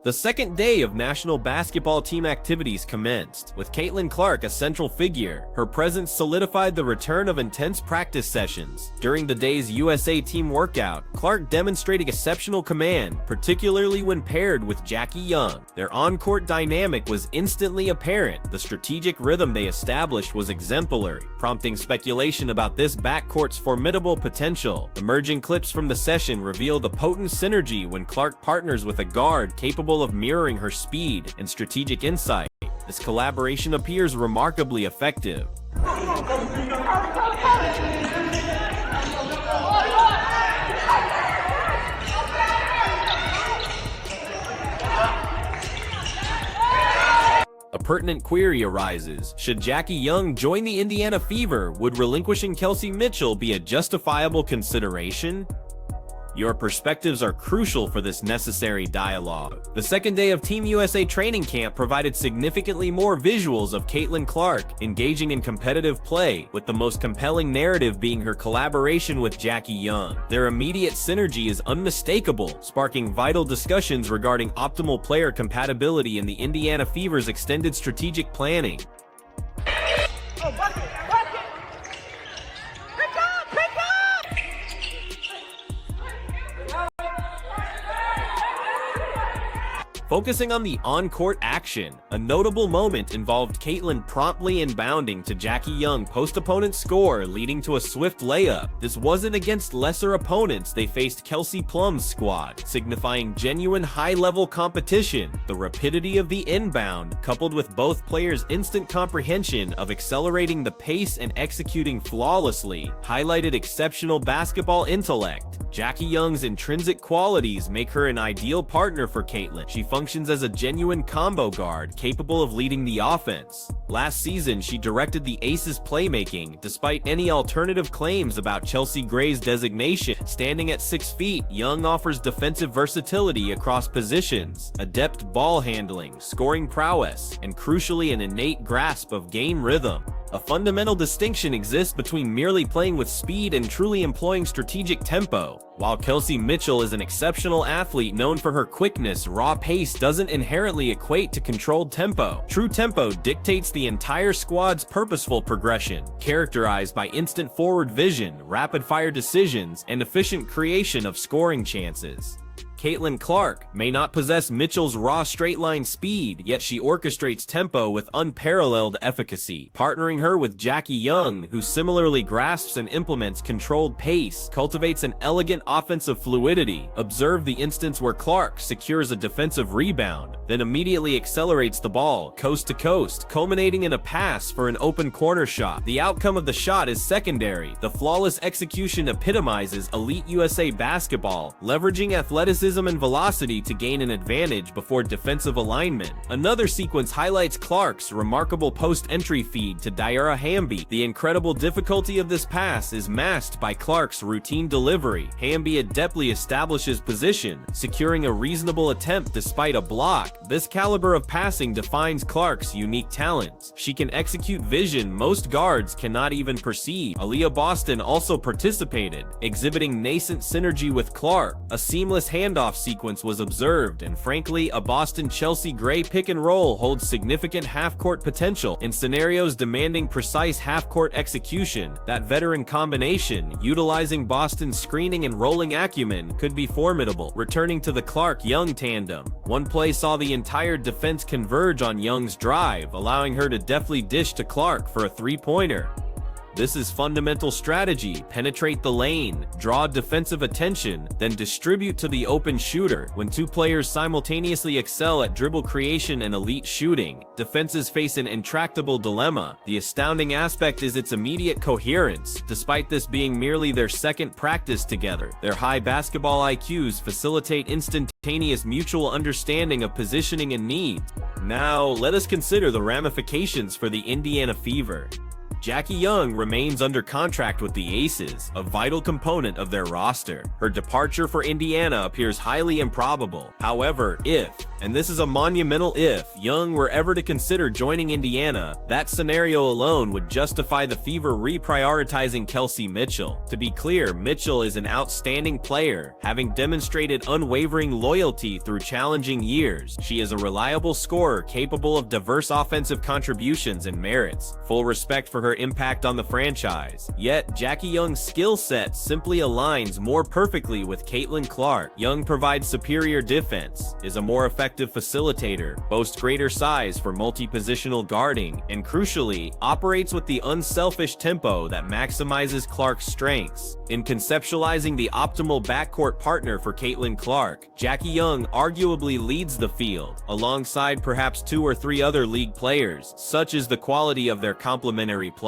The second day of national basketball team activities commenced, with Caitlin Clark a central figure. Her presence solidified the return of intense practice sessions. During the day's USA team workout, Clark demonstrated exceptional command, particularly when paired with Jackie Young. Their on-court dynamic was instantly apparent. The strategic rhythm they established was exemplary, prompting speculation about this backcourt's formidable potential. Emerging clips from the session revealed a potent synergy when Clark partners with a guard capable of mirroring her speed and strategic insight. This collaboration appears remarkably effective. A pertinent query arises. Should Jackie Young join the Indiana Fever, would relinquishing Kelsey Mitchell be a justifiable consideration? Your perspectives are crucial for this necessary dialogue. The second day of Team USA training camp provided significantly more visuals of Caitlin Clark engaging in competitive play, with the most compelling narrative being her collaboration with Jackie Young. Their immediate synergy is unmistakable, sparking vital discussions regarding optimal player compatibility in the Indiana Fever's extended strategic planning. Focusing on the on-court action, a notable moment involved Caitlin promptly inbounding to Jackie Young post-opponent score, leading to a swift layup. This wasn't against lesser opponents. They faced Kelsey Plum's squad, signifying genuine high-level competition. The rapidity of the inbound, coupled with both players' instant comprehension of accelerating the pace and executing flawlessly, highlighted exceptional basketball intellect. Jackie Young's intrinsic qualities make her an ideal partner for Caitlin. She functions as a genuine combo guard capable of leading the offense. Last season, she directed the Aces' playmaking, despite any alternative claims about Chelsea Gray's designation. Standing at 6 feet, Young offers defensive versatility across positions, adept ball handling, scoring prowess, and crucially an innate grasp of game rhythm. A fundamental distinction exists between merely playing with speed and truly employing strategic tempo. While Kelsey Mitchell is an exceptional athlete known for her quickness, raw pace doesn't inherently equate to controlled tempo. True tempo dictates the entire squad's purposeful progression, characterized by instant forward vision, rapid-fire decisions, and efficient creation of scoring chances. Caitlin Clark may not possess Mitchell's raw straight-line speed, yet she orchestrates tempo with unparalleled efficacy. Partnering her with Jackie Young, who similarly grasps and implements controlled pace, cultivates an elegant offensive fluidity. Observe the instance where Clark secures a defensive rebound, then immediately accelerates the ball coast to coast, culminating in a pass for an open corner shot. The outcome of the shot is secondary. The flawless execution epitomizes elite USA basketball, leveraging athleticism and velocity to gain an advantage before defensive alignment. Another sequence highlights Clark's remarkable post-entry feed to Daira Hamby. The incredible difficulty of this pass is masked by Clark's routine delivery. Hamby adeptly establishes position, securing a reasonable attempt despite a block. This caliber of passing defines Clark's unique talents. She can execute vision most guards cannot even perceive. Aaliyah Boston also participated, exhibiting nascent synergy with Clark. A seamless handoff sequence was observed, and frankly, a Boston-Chelsea Gray pick and roll holds significant half-court potential. In scenarios demanding precise half-court execution, that veteran combination, utilizing Boston's screening and rolling acumen, could be formidable. Returning to the Clark-Young tandem, one play saw the entire defense converge on Young's drive, allowing her to deftly dish to Clark for a three-pointer. This is fundamental strategy. Penetrate the lane, draw defensive attention, then distribute to the open shooter. When two players simultaneously excel at dribble creation and elite shooting, defenses face an intractable dilemma. The astounding aspect is its immediate coherence. Despite this being merely their second practice together, their high basketball IQs facilitate instantaneous mutual understanding of positioning and needs. Now, let us consider the ramifications for the Indiana Fever. Jackie Young remains under contract with the Aces, a vital component of their roster. Her departure for Indiana appears highly improbable. However, if, and this is a monumental if, Young were ever to consider joining Indiana, that scenario alone would justify the Fever reprioritizing Kelsey Mitchell. To be clear, Mitchell is an outstanding player, having demonstrated unwavering loyalty through challenging years. She is a reliable scorer capable of diverse offensive contributions and merits. Full respect for her impact on the franchise. Yet, Jackie Young's skill set simply aligns more perfectly with Caitlin Clark. Young provides superior defense, is a more effective facilitator, boasts greater size for multi-positional guarding, and crucially, operates with the unselfish tempo that maximizes Clark's strengths. In conceptualizing the optimal backcourt partner for Caitlin Clark, Jackie Young arguably leads the field, alongside perhaps 2 or 3 other league players. Such is the quality of their complementary play.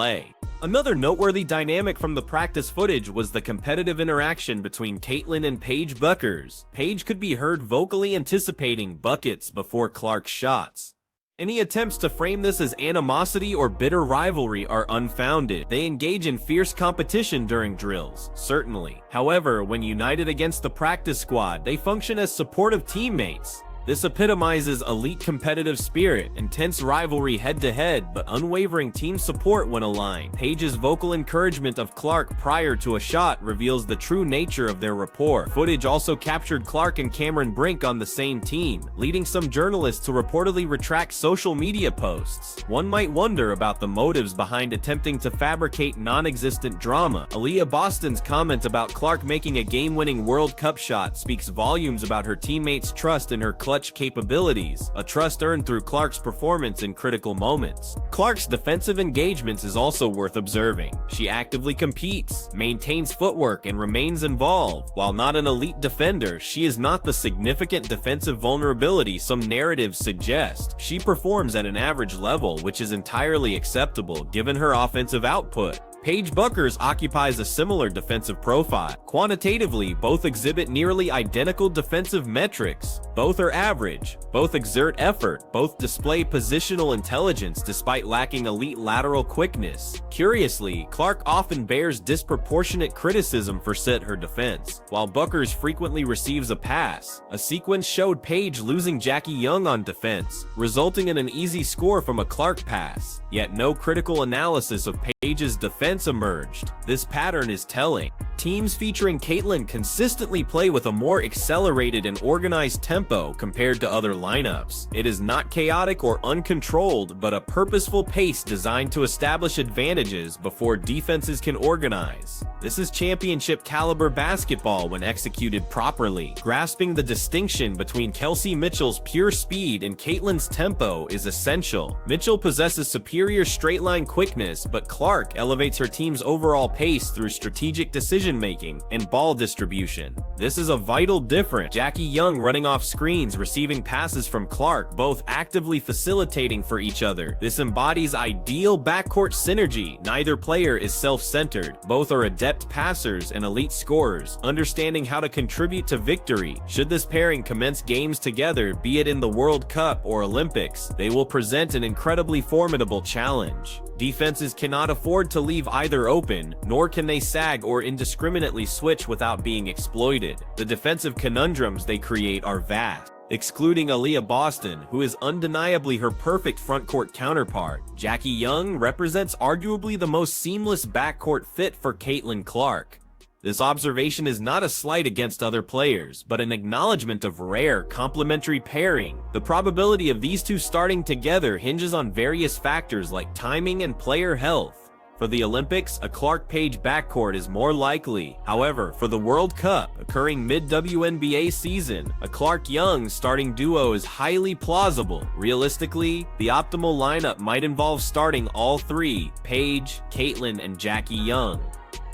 Another noteworthy dynamic from the practice footage was the competitive interaction between Caitlin and Paige Bueckers. Paige could be heard vocally anticipating buckets before Clark's shots. Any attempts to frame this as animosity or bitter rivalry are unfounded. They engage in fierce competition during drills, certainly. However, when united against the practice squad, they function as supportive teammates. This epitomizes elite competitive spirit, intense rivalry head-to-head, but unwavering team support when aligned. Paige's vocal encouragement of Clark prior to a shot reveals the true nature of their rapport. Footage also captured Clark and Cameron Brink on the same team, leading some journalists to reportedly retract social media posts. One might wonder about the motives behind attempting to fabricate non-existent drama. Aaliyah Boston's comment about Clark making a game-winning World Cup shot speaks volumes about her teammates' trust in her clutch capabilities, a trust earned through Clark's performance in critical moments. Clark's defensive engagements is also worth observing. She actively competes, maintains footwork, and remains involved. While not an elite defender, she is not the significant defensive vulnerability some narratives suggest. She performs at an average level, which is entirely acceptable given her offensive output. Paige Bueckers occupies a similar defensive profile. Quantitatively, both exhibit nearly identical defensive metrics. Both are average, both exert effort, both display positional intelligence despite lacking elite lateral quickness. Curiously, Clark often bears disproportionate criticism for her defense, while Bueckers frequently receives a pass. A sequence showed Paige losing Jackie Young on defense, resulting in an easy score from a Clark pass. Yet no critical analysis of Paige's defense emerged. This pattern is telling. Teams featuring Caitlin consistently play with a more accelerated and organized tempo compared to other lineups. It is not chaotic or uncontrolled, but a purposeful pace designed to establish advantages before defenses can organize. This is championship caliber basketball when executed properly. Grasping the distinction between Kelsey Mitchell's pure speed and Caitlin's tempo is essential. Mitchell possesses superior straight-line quickness, but Clark elevates her team's overall pace through strategic decision-making and ball distribution. This is a vital difference. Jackie Young running off screens, receiving passes from Clark, both actively facilitating for each other. This embodies ideal backcourt synergy. Neither player is self-centered. Both are adept passers and elite scorers, understanding how to contribute to victory. Should this pairing commence games together, be it in the World Cup or Olympics, they will present an incredibly formidable challenge. Defenses cannot afford to leave either open, nor can they sag or indiscriminately switch without being exploited. The defensive conundrums they create are vast. Excluding Aaliyah Boston, who is undeniably her perfect frontcourt counterpart, Jackie Young represents arguably the most seamless backcourt fit for Caitlin Clark. This observation is not a slight against other players, but an acknowledgement of rare, complementary pairing. The probability of these two starting together hinges on various factors like timing and player health. For the Olympics, a Clark-Paige backcourt is more likely. However, for the World Cup, occurring mid-WNBA season, a Clark-Young starting duo is highly plausible. Realistically, the optimal lineup might involve starting all three, Paige, Caitlin, and Jackie Young.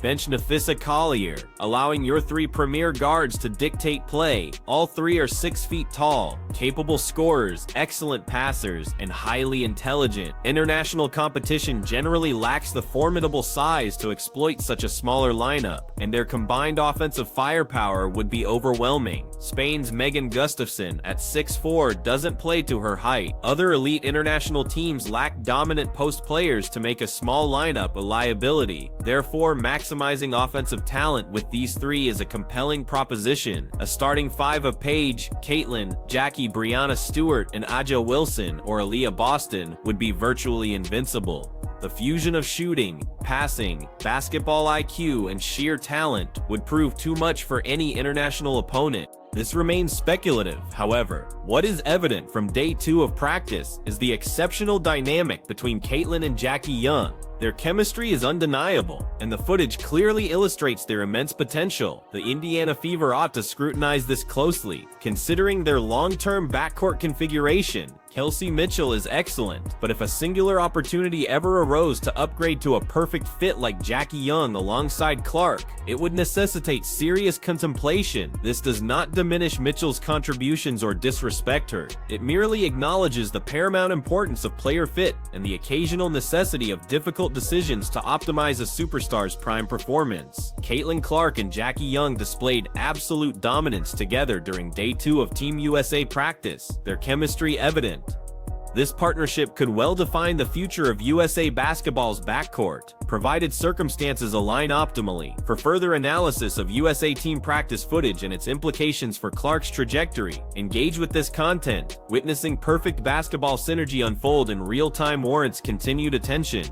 Bench Nafissa Collier, allowing your three premier guards to dictate play. All three are 6 feet tall, capable scorers, excellent passers, and highly intelligent. International competition generally lacks the formidable size to exploit such a smaller lineup, and their combined offensive firepower would be overwhelming. Spain's Megan Gustafsson at 6'4" doesn't play to her height. Other elite international teams lack dominant post players to make a small lineup a liability. Therefore, maximizing offensive talent with these three is a compelling proposition. A starting five of Paige, Caitlin, Jackie, Brianna Stewart, and Aja Wilson or Aaliyah Boston would be virtually invincible. The fusion of shooting, passing, basketball IQ, and sheer talent would prove too much for any international opponent. This remains speculative, however. What is evident from day 2 of practice is the exceptional dynamic between Caitlin and Jackie Young. Their chemistry is undeniable, and the footage clearly illustrates their immense potential. The Indiana Fever ought to scrutinize this closely, considering their long-term backcourt configuration. Kelsey Mitchell is excellent, but if a singular opportunity ever arose to upgrade to a perfect fit like Jackie Young alongside Clark, it would necessitate serious contemplation. This does not diminish Mitchell's contributions or disrespect her. It merely acknowledges the paramount importance of player fit and the occasional necessity of difficult decisions to optimize a superstar's prime performance. Caitlin Clark and Jackie Young displayed absolute dominance together during day 2 of Team USA practice, their chemistry evident. This partnership could well define the future of USA basketball's backcourt, provided circumstances align optimally. For further analysis of USA team practice footage and its implications for Clark's trajectory, engage with this content. Witnessing perfect basketball synergy unfold in real time warrants continued attention.